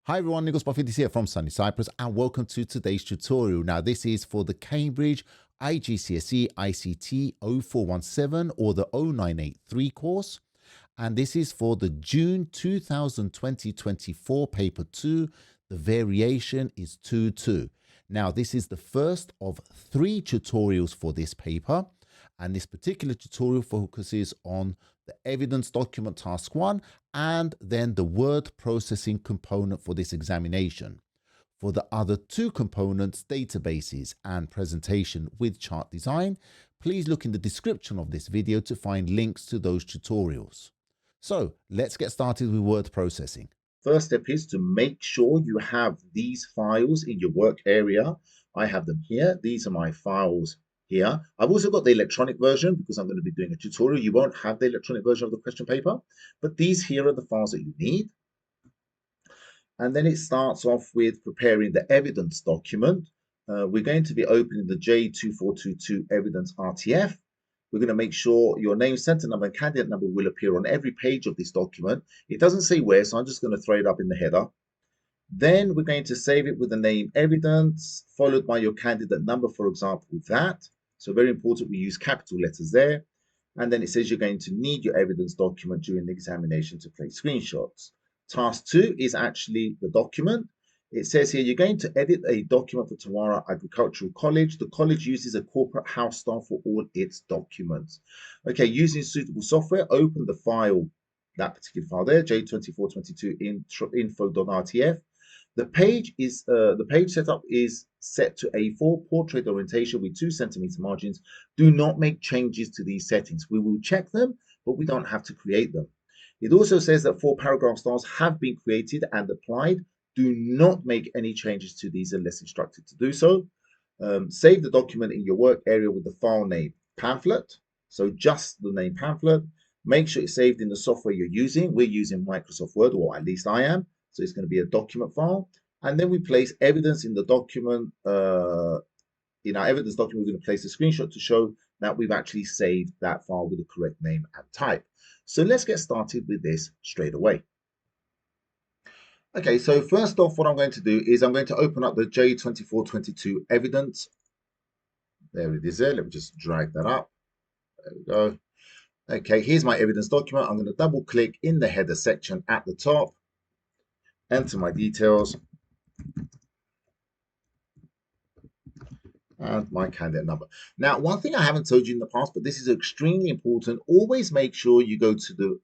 Hi everyone, Nicholas Buffett here from sunny Cyprus and welcome to today's tutorial. Now this is for the Cambridge IGCSE ICT 0417 or the 0983 course, and this is for the June 2020-24 paper 2. The variation is 2-2. Now this is the first of 3 tutorials for this paper, and this particular tutorial focuses on the evidence document task 1 and then the word processing component for this examination. For the other 2 components, databases and presentation with chart design, please look in the description of this video to find links to those tutorials. So let's get started with word processing. First step is to make sure you have these files in your work area. I have them here. These are my files here. I've also got the electronic version because I'm going to be doing a tutorial. You won't have the electronic version of the question paper, but these here are the files that you need. And then it starts off with preparing the evidence document. We're going to be opening the J2422 evidence RTF. We're going to make sure your name, center number, and candidate number will appear on every page of this document. It doesn't say where, so I'm just going to throw it up in the header. Then we're going to save it with the name evidence, followed by your candidate number, for example, that. So very important, we use capital letters there. And then it says you're going to need your evidence document during the examination to take screenshots. Task 2 is actually the document. It says here you're going to edit a document for Tawara Agricultural College. The college uses a corporate house staff for all its documents. Okay, using suitable software, open the file, that particular file there, J2422 info.rtf. The page setup is set to A4 portrait orientation with 2 centimeter margins. Do not make changes to these settings. We will check them, but we don't have to create them. It also says that 4 paragraph styles have been created and applied. Do not make any changes to these unless instructed to do so. Save the document in your work area with the file name pamphlet. So just the name pamphlet. Make sure it's saved in the software you're using. We're using Microsoft Word, or at least I am. So it's going to be a document file. And then we place evidence in the document. In our evidence document, we're going to place a screenshot to show that we've actually saved that file with the correct name and type. So let's get started with this straight away. Okay, so first off, what I'm going to do is I'm going to open up the J2422 evidence. There it is there. Let me just drag that up. There we go. Okay, here's my evidence document. I'm going to double click in the header section at the top, enter my details, and my candidate number. Now, one thing I haven't told you in the past, but this is extremely important, always make sure you go to the,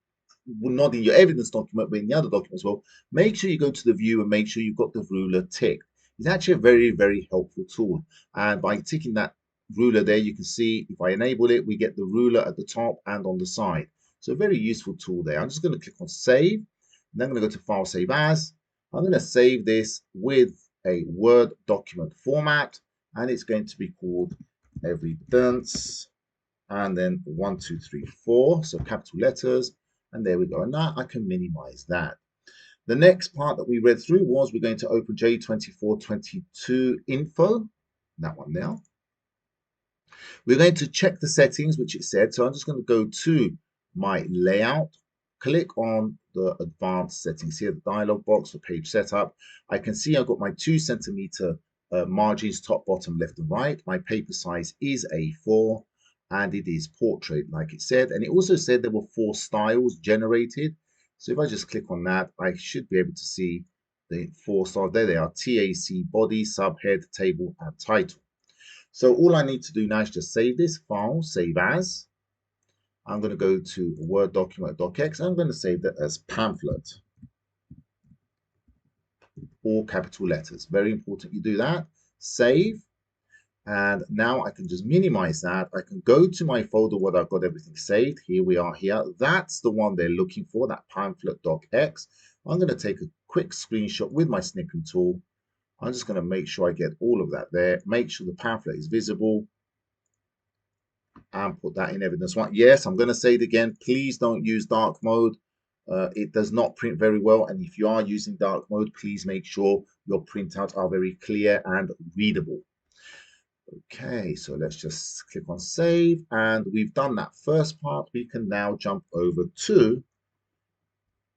well, not in your evidence document, but in the other document as well, make sure you go to the view and make sure you've got the ruler ticked. It's actually a very, very helpful tool. And by ticking that ruler there, you can see if I enable it, we get the ruler at the top and on the side. So a very useful tool there. I'm just going to click on save. And then I'm going to go to File, Save As. I'm going to save this with a Word document format, and it's going to be called evidence, and then 1, 2, 3, 4, so capital letters. And there we go. And now I can minimize that. The next part that we read through was we're going to open J2422 info, that one now. We're going to check the settings, which it said. So I'm just going to go to my layout, click on the advanced settings here, the dialog box for page setup. I can see I've got my 2 centimeter margins, top, bottom, left, and right. My paper size is A4. And it is portrait, like it said. And it also said there were 4 styles generated. So if I just click on that, I should be able to see the 4 styles. There they are: TAC, body, subhead, table, and title. So all I need to do now is just save this file, save as. I'm going to go to Word document, docx. I'm going to save that as pamphlet. All capital letters. Very important you do that. Save. And now I can just minimize that. I can go to my folder where I've got everything saved. Here we are here. That's the one they're looking for, that pamphlet docx. I'm going to take a quick screenshot with my snipping tool. I'm just going to make sure I get all of that there. Make sure the pamphlet is visible. And put that in evidence 1. Yes, I'm going to say it again. Please don't use dark mode. It does not print very well. And if you are using dark mode, please make sure your printouts are very clear and readable. Okay, so let's just click on save, and we've done that first part. We can now jump over to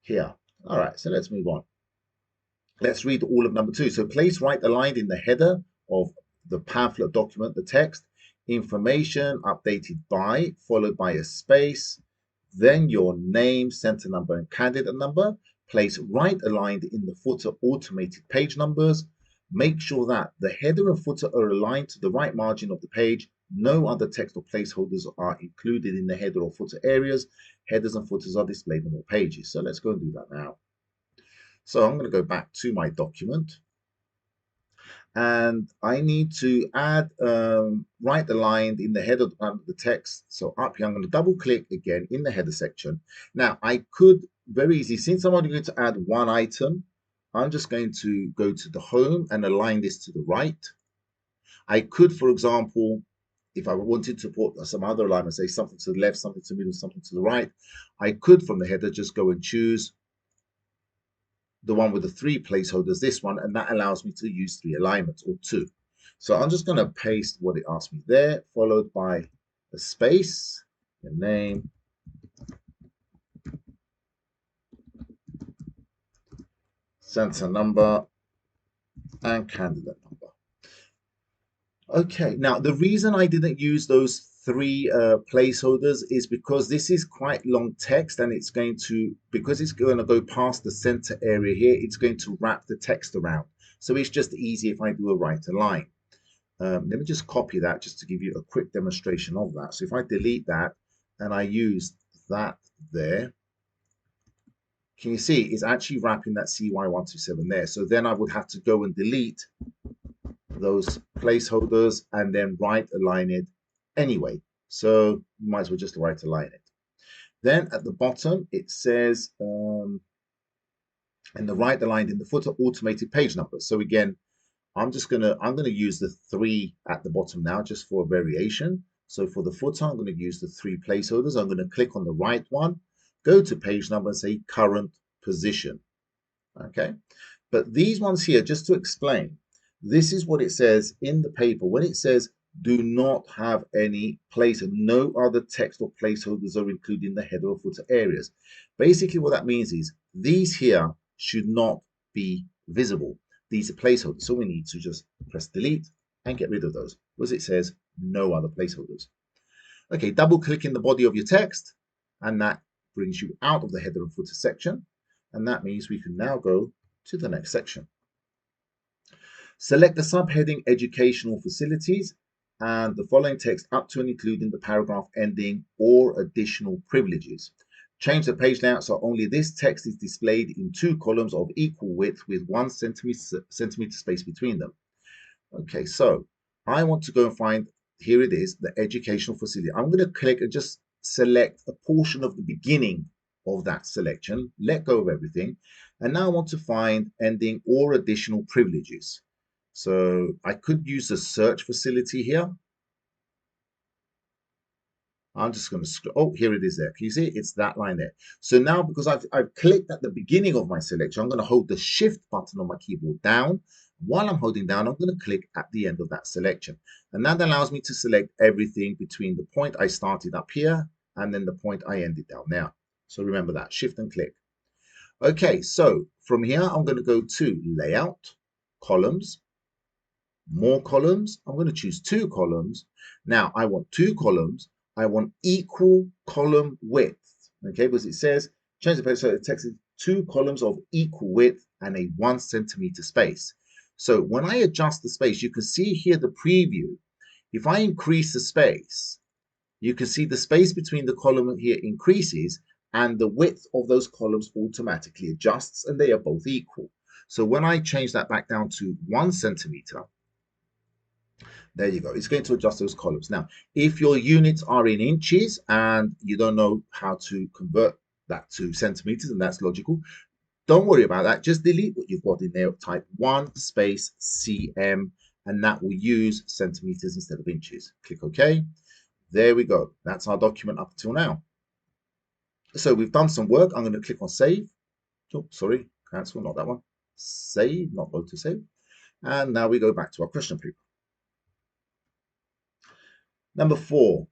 here. All right, so let's move on. Let's read all of number 2. So place right aligned in the header of the pamphlet document, the text, information updated by, followed by a space, then your name, center number, and candidate number. Place right aligned in the footer automated page numbers. Make sure that the header and footer are aligned to the right margin of the page. No other text or placeholders are included in the header or footer areas. Headers and footers are displayed on all pages. So let's go and do that now. So I'm going to go back to my document, and I need to add right aligned in the header of the text. So up here, I'm going to double click again in the header section. Now I could very easy, since I'm only going to add one item, I'm just going to go to the home and align this to the right. I could, for example, if I wanted to put some other alignment, say something to the left, something to the middle, something to the right, I could from the header just go and choose the one with the 3 placeholders, this one, and that allows me to use 3 alignments or 2. So I'm just going to paste what it asked me there, followed by a space, the name, center number, and candidate number. Okay, now the reason I didn't use those 3 placeholders is because this is quite long text, and it's going to, because it's going to go past the center area here, it's going to wrap the text around. So it's just easy if I do a right align. Let me just copy that just to give you a quick demonstration of that. So if I delete that and I use that there, can you see it's actually wrapping that CY127 there. So then I would have to go and delete those placeholders and then right align it anyway. So you might as well just right align it. Then at the bottom, it says, and the right aligned in the footer automated page numbers. So again, I'm gonna use the 3 at the bottom now just for a variation. So for the footer, I'm going to use the 3 placeholders. I'm going to click on the right one, go to page number and say current position. Okay, but these ones here, just to explain, this is what it says in the paper when it says do not have any place, no other text or placeholders are included in the header or footer areas. Basically what that means is these here should not be visible. These are placeholders, so we need to just press delete and get rid of those, because it says no other placeholders. Okay, double click in the body of your text, and that brings you out of the header and footer section, and that means we can now go to the next section. Select the subheading Educational Facilities and the following text up to and including the paragraph ending or additional privileges. Change the page layout so only this text is displayed in 2 columns of equal width with 1 centimeter space between them. Okay, so I want to go and find, here it is, the educational facility. I'm going to click and just select a portion of the beginning of that selection, let go of everything, and now I want to find ending or additional privileges. So I could use the search facility here. I'm just going to scroll. Oh, here it is there. Can you see it? It's that line there. So now, because I've clicked at the beginning of my selection, I'm going to hold the shift button on my keyboard down. While I'm holding down, I'm going to click at the end of that selection. And that allows me to select everything between the point I started up here and then the point I ended down there. So remember that, shift and click. Okay, so from here, I'm going to go to Layout, Columns, More Columns. I'm going to choose 2 columns. Now, I want 2 columns. I want equal column width, okay, because it says, change the page so it text is 2 columns of equal width and a 1 centimeter space. So when I adjust the space, you can see here the preview. If I increase the space, you can see the space between the column here increases and the width of those columns automatically adjusts and they are both equal. So when I change that back down to 1 centimeter, there you go. It's going to adjust those columns. Now, if your units are in inches and you don't know how to convert that to centimeters, and that's logical, don't worry about that. Just delete what you've got in there. Type 1 space cm, and that will use centimeters instead of inches. Click OK. There we go. That's our document up until now. So we've done some work. I'm going to click on save. Oh, sorry, cancel, not that one. Save, not go to save. And now we go back to our question paper. Number 4,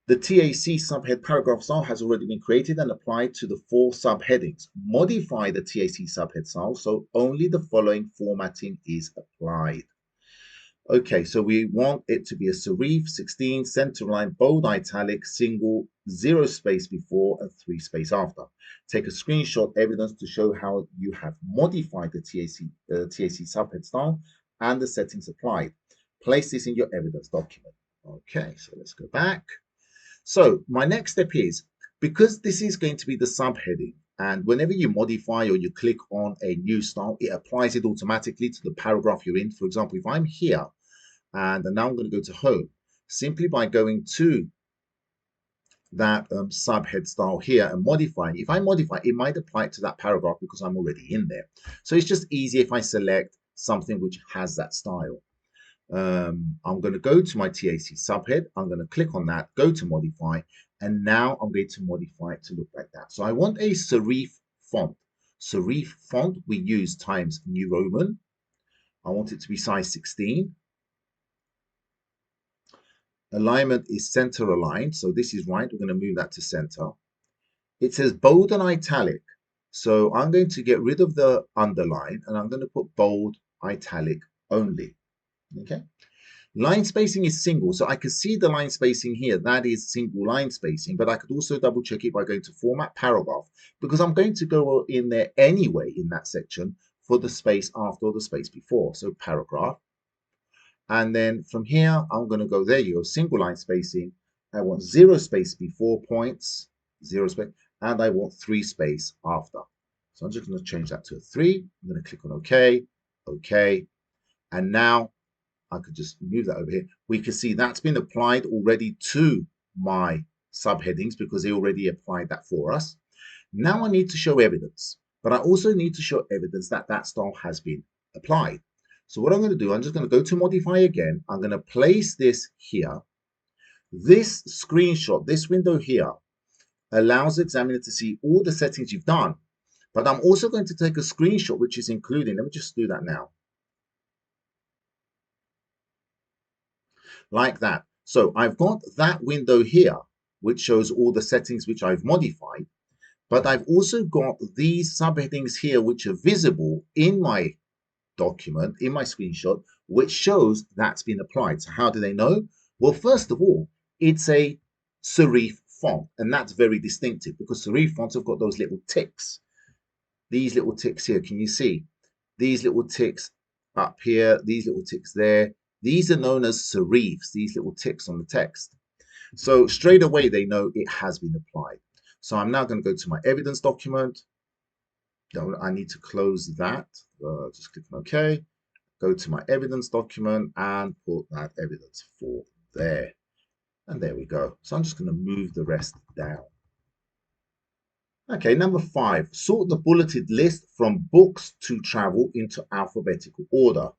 The TAC subhead paragraph style has already been created and applied to the 4 subheadings. Modify the TAC subhead style so only the following formatting is applied. Okay, so we want it to be a serif, 16, center line, bold, italic, single, 0 space before and 3 space after. Take a screenshot evidence to show how you have modified the TAC subhead style and the settings applied. Place this in your evidence document. Okay, so let's go back. So my next step is, because this is going to be the subheading, and whenever you modify or you click on a new style, it applies it automatically to the paragraph you're in. For example, if I'm here and now I'm going to go to home, simply by going to that subhead style here and modifying, if I modify, it might apply it to that paragraph because I'm already in there. So it's just easy if I select something which has that style. I'm going to go to my TAC subhead. I'm going to click on that, go to modify, and now I'm going to modify it to look like that. So I want a serif font. Serif font we use Times New Roman. I want it to be size 16. Alignment is center aligned, so this is right. We're going to move that to center. It says bold and italic, so I'm going to get rid of the underline and I'm going to put bold, italic only. Okay. Line spacing is single, so I can see the line spacing here. That is single line spacing, but I could also double check it by going to format paragraph, because I'm going to go in there anyway in that section for the space after or the space before. So paragraph. And then from here, I'm going to go, there you go, single line spacing. I want 0 space before points, 0 space, and I want 3 space after. So I'm just going to change that to a 3. I'm going to click on OK, OK. And now I could just move that over here. We can see that's been applied already to my subheadings because they already applied that for us. Now I need to show evidence, but I also need to show evidence that that style has been applied. So what I'm going to do, I'm just going to go to modify again. I'm going to place this here. This screenshot, this window here, allows the examiner to see all the settings you've done. But I'm also going to take a screenshot, which is including, let me just do that now. Like that. So I've got that window here, which shows all the settings which I've modified. But I've also got these subheadings here, which are visible in my document, in my screenshot, which shows that's been applied. So how do they know? Well, first of all, it's a serif font, and that's very distinctive because serif fonts have got those little ticks. These little ticks here, can you see? These little ticks up here, these little ticks there. These are known as serifs, these little ticks on the text. So straight away, they know it has been applied. So I'm now going to go to my evidence document. I need to close that. Just click on OK. Go to my evidence document and put that evidence for there. And there we go. So I'm just going to move the rest down. Okay, number 5, sort the bulleted list from books to travel into alphabetical order.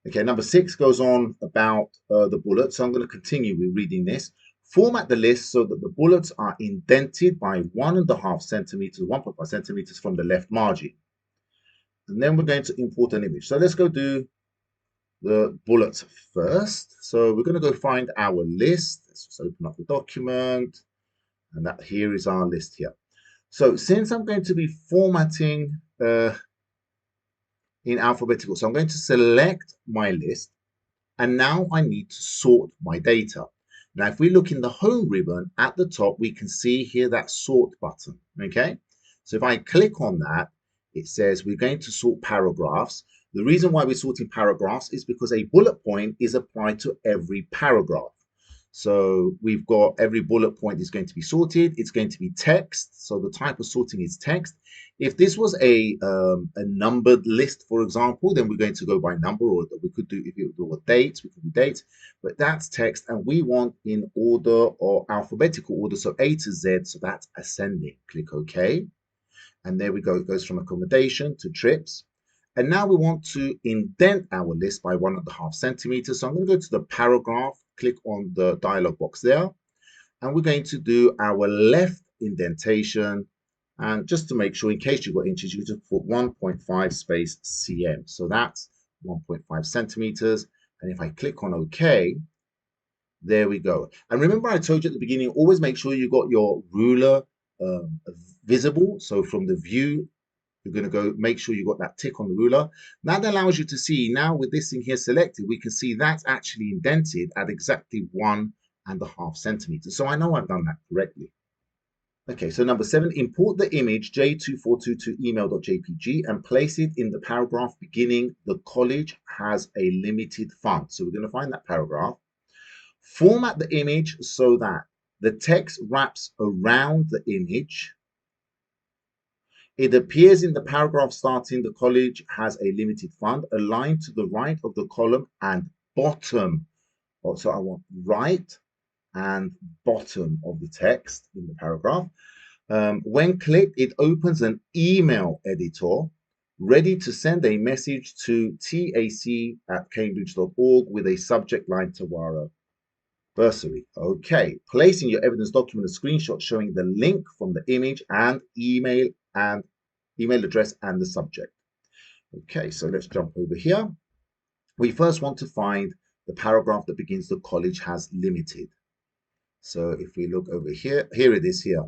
Okay, number 6 goes on about the bullets. So I'm going to continue with reading this. Format the list so that the bullets are indented by 1.5 centimeters, 1.5 centimeters from the left margin. And then we're going to import an image. So let's go do the bullets first. So we're going to go find our list. Let's just open up the document. And that here is our list here. So since I'm going to be formatting in alphabetical, so I'm going to select my list. And now I need to sort my data. Now, if we look in the home ribbon at the top, we can see here that sort button. Okay. So if I click on that, it says we're going to sort paragraphs. The reason why we're sorting paragraphs is because a bullet point is applied to every paragraph. So we've got every bullet point is going to be sorted. It's going to be text. So the type of sorting is text. If this was a numbered list, for example, then we're going to go by number, or we could do, if it were dates, we could do dates, but that's text. And we want in order or alphabetical order. So A to Z. So that's ascending. Click OK. And there we go. It goes from accommodation to trips. And now we want to indent our list by 1.5 centimeters. So I'm going to go to the paragraph, click on the dialog box there. And we're going to do our left indentation. And just to make sure, in case you've got inches, you just put 1.5 space cm. So that's 1.5 centimeters. And if I click on OK, There we go. And remember, I told you at the beginning, always make sure you got your ruler visible. So from the view, you're going to go make sure you got that tick on the ruler. That allows you to see now with this thing here selected, we can see that's actually indented at exactly 1.5 centimeters. So I know I've done that correctly. Okay, so number 7, import the image J2422 email.jpg and place it in the paragraph beginning, the college has a limited fund. So we're going to find that paragraph. Format the image so that the text wraps around the image. It appears in the paragraph starting, the college has a limited fund, aligned to the right of the column and bottom. So I want right and bottom of the text in the paragraph. When clicked, it opens an email editor ready to send a message to tac@cambridge.org with a subject line Tawara bursary. Okay, placing your evidence document a screenshot showing the link from the image and email address and the subject. Okay, so let's jump over here. We first want to find the paragraph that begins the college has limited. So if we look over here, here it is here.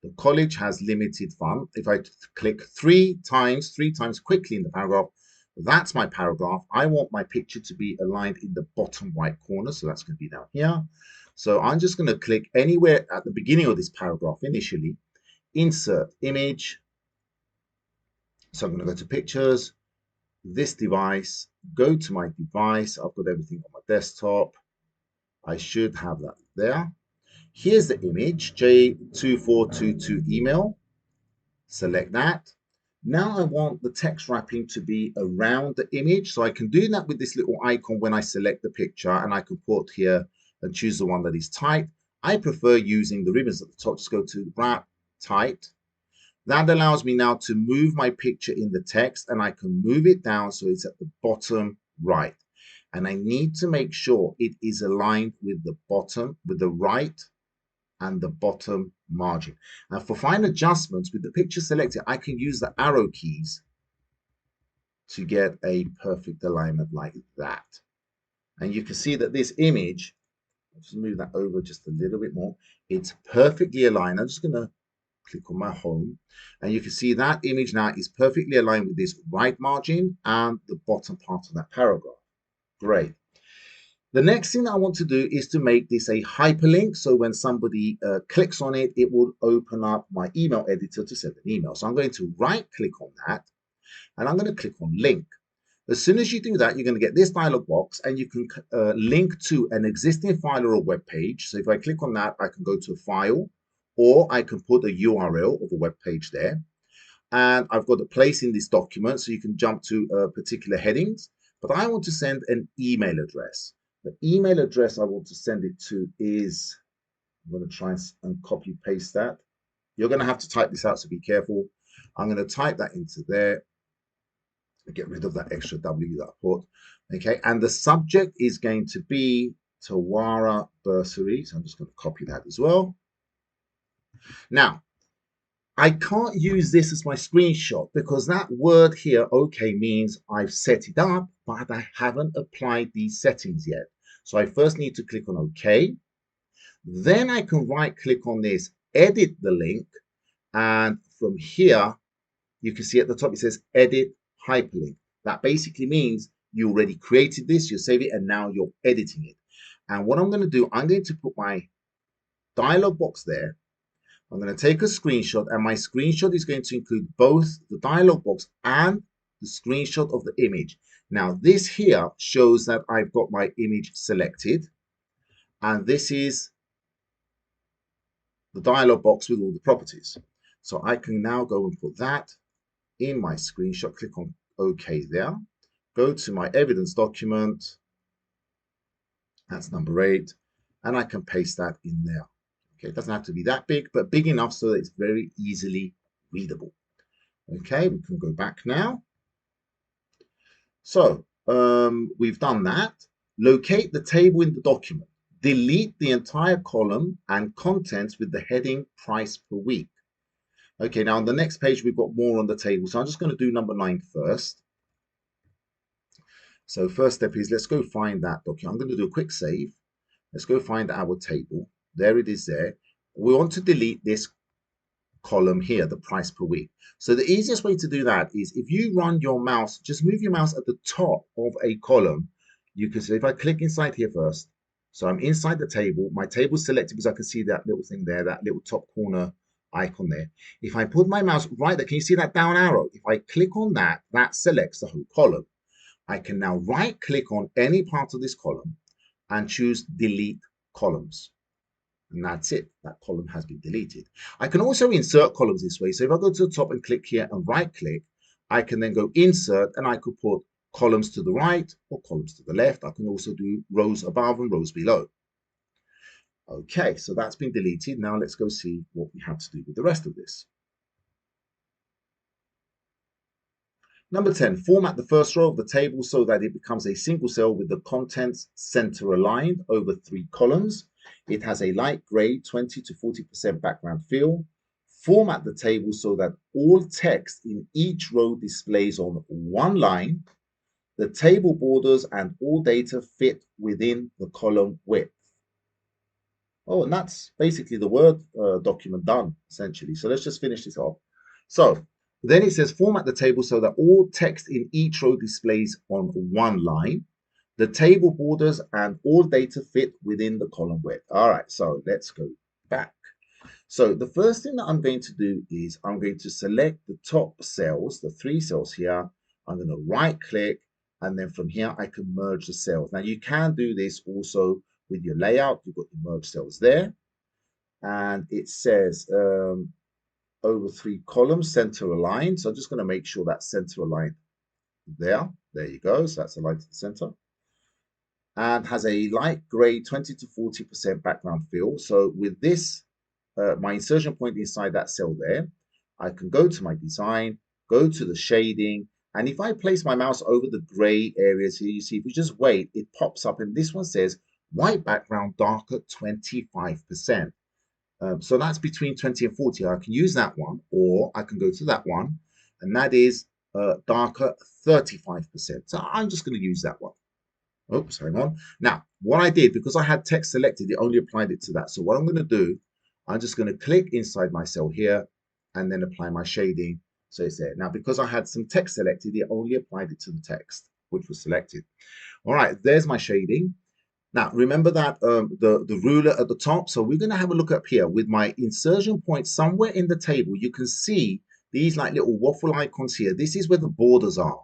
The college has limited fund. If I click three times quickly in the paragraph, that's my paragraph. I want my picture to be aligned in the bottom right corner. So that's going to be down here. So I'm just going to click anywhere at the beginning of this paragraph initially, insert image. So I'm going to go to pictures, this device, go to my device. I've got everything on my desktop. I should have that there. Here's the image, J2422 email. Select that. Now I want the text wrapping to be around the image. So I can do that with this little icon when I select the picture, and I can put here and choose the one that is tight. I prefer using the ribbons at the top. Just go to wrap tight. That allows me now to move my picture in the text, and I can move it down so it's at the bottom right. And I need to make sure it is aligned with the bottom, with the right and the bottom margin. Now for fine adjustments with the picture selected, I can use the arrow keys to get a perfect alignment like that. And you can see that this image, I'll just move that over just a little bit more. It's perfectly aligned. I'm just going to click on my home, and you can see that image now is perfectly aligned with this right margin and the bottom part of that paragraph. Great. The next thing that I want to do is to make this a hyperlink. So when somebody clicks on it, it will open up my email editor to send an email. So I'm going to right click on that, and I'm going to click on link. As soon as you do that, you're going to get this dialog box, and you can link to an existing file or a web page. So if I click on that, I can go to a file, or I can put a URL of a web page there. And I've got a place in this document, so you can jump to particular headings. But I want to send an email address. The email address I want to send it to is, I'm going to try and copy paste that. You're going to have to type this out, so be careful. I'm going to type that into there. Get rid of that extra W that I put. Okay, and the subject is going to be Tawara bursary. So I'm just going to copy that as well. Now, I can't use this as my screenshot because that word here, okay, means I've set it up, but I haven't applied these settings yet. So I first need to click on OK. Then I can right click on this, edit the link. And from here, you can see at the top, it says edit hyperlink. That basically means you already created this, you save it, and now you're editing it. And what I'm going to do, I'm going to put my dialog box there. I'm going to take a screenshot, and my screenshot is going to include both the dialog box and the screenshot of the image. Now, this here shows that I've got my image selected, and this is the dialog box with all the properties. So I can now go and put that in my screenshot, click on OK there, go to my evidence document, that's number 8, and I can paste that in there. Okay, it doesn't have to be that big, but big enough so that it's very easily readable. Okay, we can go back now. So we've done that. Locate the table in the document. Delete the entire column and contents with the heading price per week. Okay, now on the next page, we've got more on the table. So I'm just going to do number 9 first. So first step is let's go find that document. I'm going to do a quick save. Let's go find our table. There it is there. We want to delete this column here, the price per week. So the easiest way to do that is if you run your mouse, just move your mouse at the top of a column. You can see if I click inside here first. So I'm inside the table. My table's selected because I can see that little thing there, that little top corner icon there. If I put my mouse right there, can you see that down arrow? If I click on that, that selects the whole column. I can now right click on any part of this column and choose delete columns. And that's it. That column has been deleted. I can also insert columns this way. So if I go to the top and click here and right click, I can then go insert and I could put columns to the right or columns to the left. I can also do rows above and rows below. Okay, so that's been deleted. Now let's go see what we have to do with the rest of this. Number 10, format the first row of the table so that it becomes a single cell with the contents center aligned over 3 columns. It has a light gray 20 to 40% background fill. Format the table so that all text in each row displays on one line. The table borders and all data fit within the column width. Oh, and that's basically the Word document done, essentially. So let's just finish this off. So then it says format the table so that all text in each row displays on one line. The table borders and all data fit within the column width. All right, so let's go back. So the first thing that I'm going to do is I'm going to select the top cells, the 3 cells here. I'm going to right click, and then from here I can merge the cells. Now you can do this also with your layout. You've got the merge cells there, and it says over 3 columns, center aligned. So I'm just going to make sure that's center aligned there. There you go. So that's aligned to the center. And has a light gray 20 to 40% background fill. So with this, my insertion point inside that cell there, I can go to my design, go to the shading, and if I place my mouse over the gray areas here, you see, if you just wait, it pops up, and this one says white background, darker 25%. So that's between 20 and 40. I can use that one, or I can go to that one, and that is darker 35%. So I'm just going to use that one. Oops, hang on. Now, what I did, because I had text selected, it only applied it to that. So what I'm going to do, I'm just going to click inside my cell here and then apply my shading. So it's there. Now, because I had some text selected, it only applied it to the text, which was selected. All right, there's my shading. Now, remember that the ruler at the top. So we're going to have a look up here with my insertion point somewhere in the table. You can see these like little waffle icons here. This is where the borders are.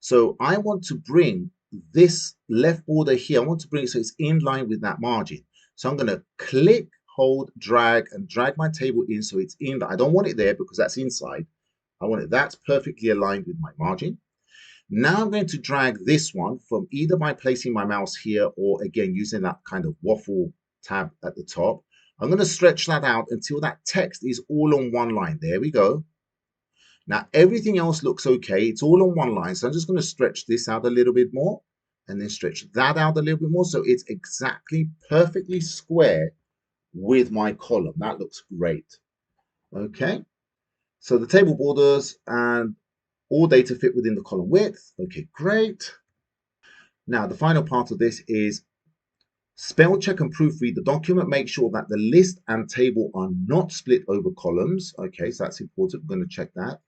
So I want to bring this left border here. I want to bring it so it's in line with that margin. So I'm going to click, hold, drag, and drag my table in so it's in. I don't want it there because that's inside. I want it that's perfectly aligned with my margin. Now I'm going to drag this one from either by placing my mouse here or again using that kind of waffle tab at the top. I'm going to stretch that out until that text is all on one line. There we go. Now everything else looks okay. It's all on one line. So I'm just going to stretch this out a little bit more and then stretch that out a little bit more. So it's exactly perfectly square with my column. That looks great. Okay. So the table borders and all data fit within the column width. Okay, great. Now, the final part of this is spell check and proofread the document. Make sure that the list and table are not split over columns. Okay, so that's important. We're going to check that.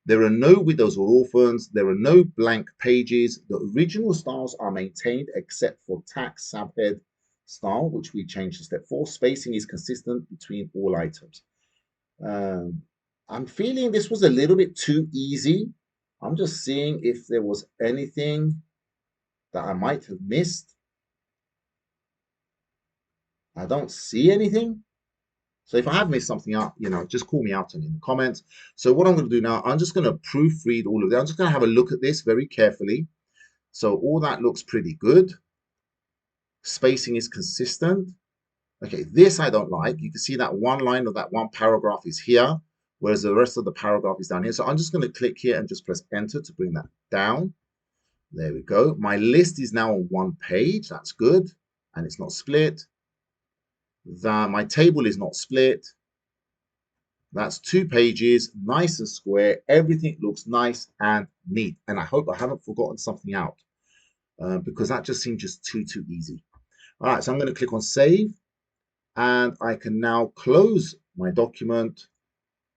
There are no widows or orphans. There are no blank pages. The original styles are maintained except for tax subhead style, which we changed to step 4. Spacing is consistent between all items. I'm feeling this was a little bit too easy. I'm just seeing if there was anything that I might have missed. I don't see anything. So if I have missed something out, just call me out in the comments. So what I'm going to do now, I'm just going to proofread all of that. I'm just going to have a look at this very carefully. So all that looks pretty good. Spacing is consistent. Okay, this I don't like. You can see that one line of that one paragraph is here, whereas the rest of the paragraph is down here. So I'm just going to click here and just press enter to bring that down. There we go. My list is now on one page. That's good. And it's not split. My table is not split. That's 2 pages, nice and square. Everything looks nice and neat. And I hope I haven't forgotten something out because that just seemed just too easy. All right, so I'm going to click on save, and I can now close my document